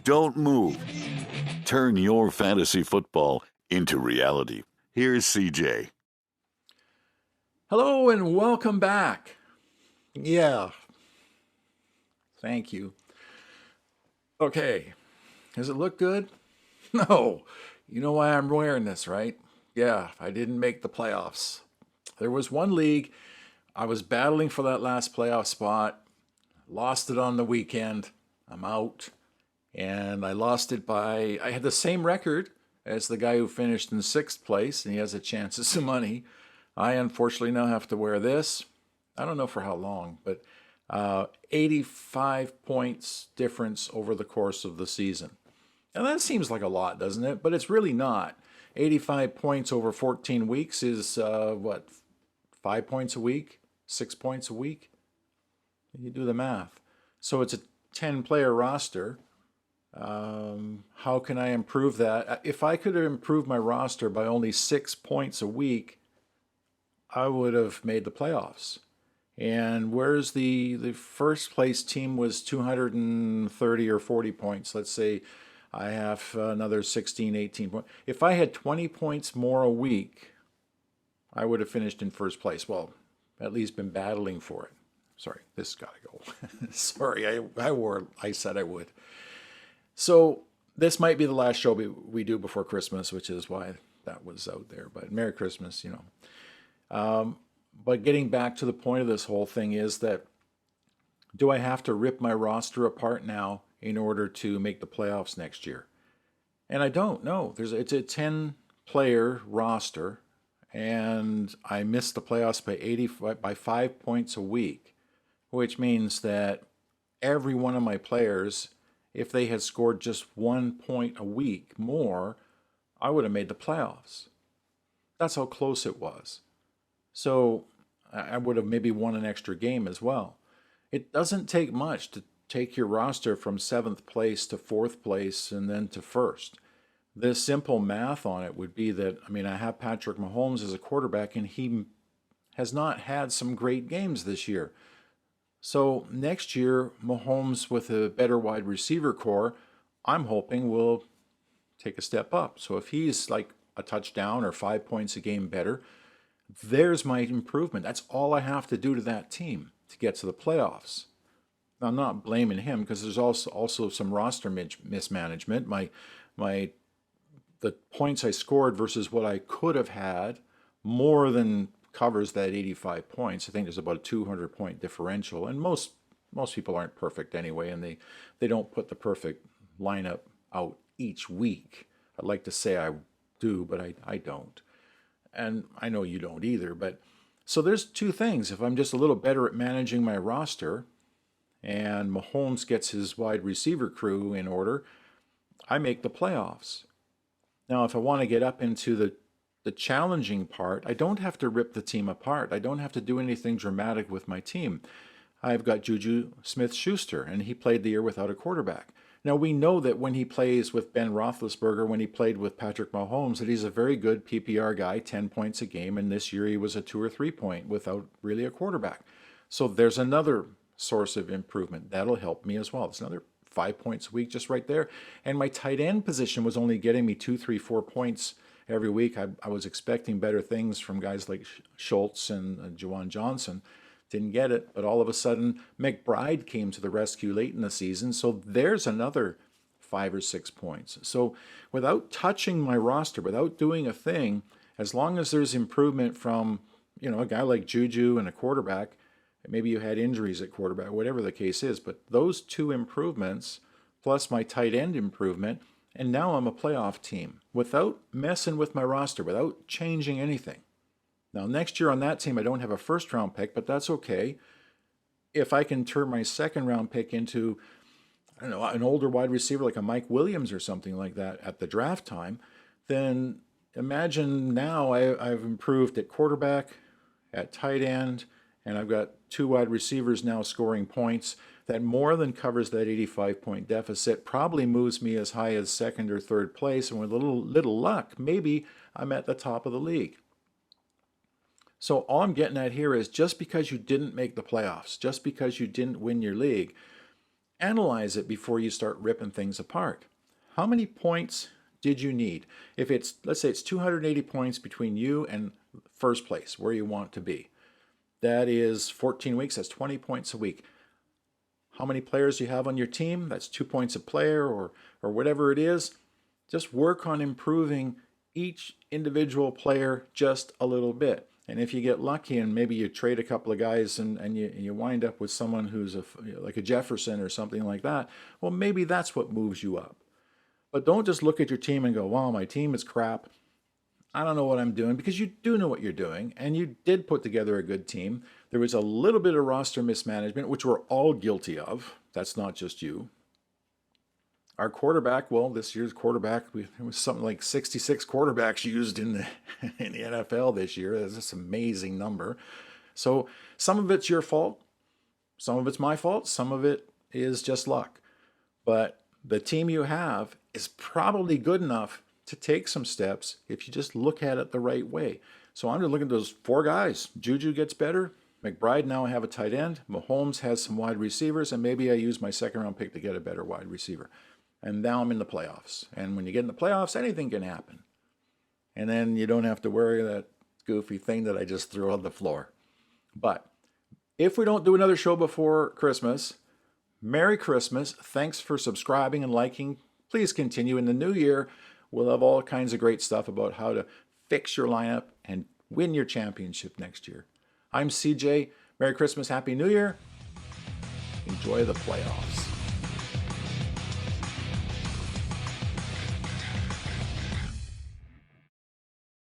Don't move. Turn your fantasy football into reality. Here's CJ. Hello and welcome back. Yeah, thank you. Okay, does it look good? No. You know why I'm wearing this, right? Yeah, I didn't make the playoffs. There was one league, I was battling for that last playoff spot, lost it on the weekend. I'm out. And I lost it by, I had the same record as the guy who finished in sixth place, and he has a chance of some money. I unfortunately now have to wear this. I don't know for how long, but 85 points difference over the course of the season. And that seems like a lot, doesn't it? But it's really not. 85 points over 14 weeks is what, 5 points a week? 6 points a week? You do the math. So it's a 10-player roster. How can I improve that? If I could improve my roster by only 6 points a week, I would have made the playoffs. And where's the first place team was 230 or 40 points. Let's say I have another 16, 18 points. If I had 20 points more a week, I would have finished in first place. Well, at least been battling for it. Sorry, this got to go. Sorry, I said I would. So this might be the last show we do before Christmas, which is why that was out there. But Merry Christmas, you know. But getting back to the point of this whole thing is that, do I have to rip my roster apart now in order to make the playoffs next year? And I don't know. It's a 10-player roster, and I missed the playoffs by 5 points a week, which means that every one of my players, if they had scored just 1 point a week more, I would have made the playoffs. That's how close it was. So I would have maybe won an extra game as well. It doesn't take much to take your roster from 7th place to 4th place and then to 1st. The simple math on it would be that, I have Patrick Mahomes as a quarterback, and he has not had some great games this year. So next year, Mahomes with a better wide receiver core, I'm hoping will take a step up. So if he's like a touchdown or 5 points a game better, there's my improvement. That's all I have to do to that team to get to the playoffs. Now, I'm not blaming him because there's also some roster mismanagement. The points I scored versus what I could have had more than covers that 85 points. I think there's about a 200-point differential, and most people aren't perfect anyway, and they don't put the perfect lineup out each week. I'd like to say I do, but I don't. And I know you don't either. But so there's two things. If I'm just a little better at managing my roster and Mahomes gets his wide receiver crew in order, I make the playoffs. Now, if I want to get up into the challenging part, I don't have to rip the team apart. I don't have to do anything dramatic with my team. I've got Juju Smith-Schuster, and he played the year without a quarterback. Now, we know that when he plays with Ben Roethlisberger, when he played with Patrick Mahomes, that he's a very good PPR guy, 10 points a game, and this year he was a 2 or 3 point without really a quarterback. So there's another source of improvement. That'll help me as well. It's another 5 points a week just right there. And my tight end position was only getting me 2, 3, 4 points every week. I was expecting better things from guys like Schultz and Juwan Johnson. Didn't get it, but all of a sudden McBride came to the rescue late in the season, so there's another 5 or 6 points. So without touching my roster, without doing a thing, as long as there's improvement from, a guy like Juju and a quarterback, maybe you had injuries at quarterback, whatever the case is, but those two improvements plus my tight end improvement, and now I'm a playoff team without messing with my roster, without changing anything. Now, next year on that team, I don't have a first-round pick, but that's okay. If I can turn my second-round pick into, an older wide receiver like a Mike Williams or something like that at the draft time, then imagine now I've improved at quarterback, at tight end, and I've got 2 wide receivers now scoring points. That more than covers that 85-point deficit, probably moves me as high as 2nd or 3rd place, and with a little luck, maybe I'm at the top of the league. So all I'm getting at here is just because you didn't make the playoffs, just because you didn't win your league, Analyze it before you start ripping things apart. How many points did you need? If it's, let's say it's 280 points between you and first place, where you want to be. That is 14 weeks, that's 20 points a week. How many players you have on your team? That's 2 points a player or whatever it is. Just work on improving each individual player just a little bit. And if you get lucky and maybe you trade a couple of guys and you wind up with someone who's like a Jefferson or something like that, well, maybe that's what moves you up. But don't just look at your team and go, wow, my team is crap. I don't know what I'm doing, because you do know what you're doing, and you did put together a good team. There was a little bit of roster mismanagement, which we're all guilty of. That's not just you. Our quarterback, well, this year's quarterback, it was something like 66 quarterbacks used in the NFL this year. That's this amazing number. So some of it's your fault. Some of it's my fault. Some of it is just luck. But the team you have is probably good enough to take some steps if you just look at it the right way. So I'm just looking at those 4 guys. Juju gets better. McBride, now I have a tight end. Mahomes has some wide receivers, and maybe I use my second-round pick to get a better wide receiver. And now I'm in the playoffs. And when you get in the playoffs, anything can happen. And then you don't have to worry that goofy thing that I just threw on the floor. But if we don't do another show before Christmas, Merry Christmas. Thanks for subscribing and liking. Please continue. In the new year, we'll have all kinds of great stuff about how to fix your lineup and win your championship next year. I'm CJ. Merry Christmas. Happy New Year. Enjoy the playoffs.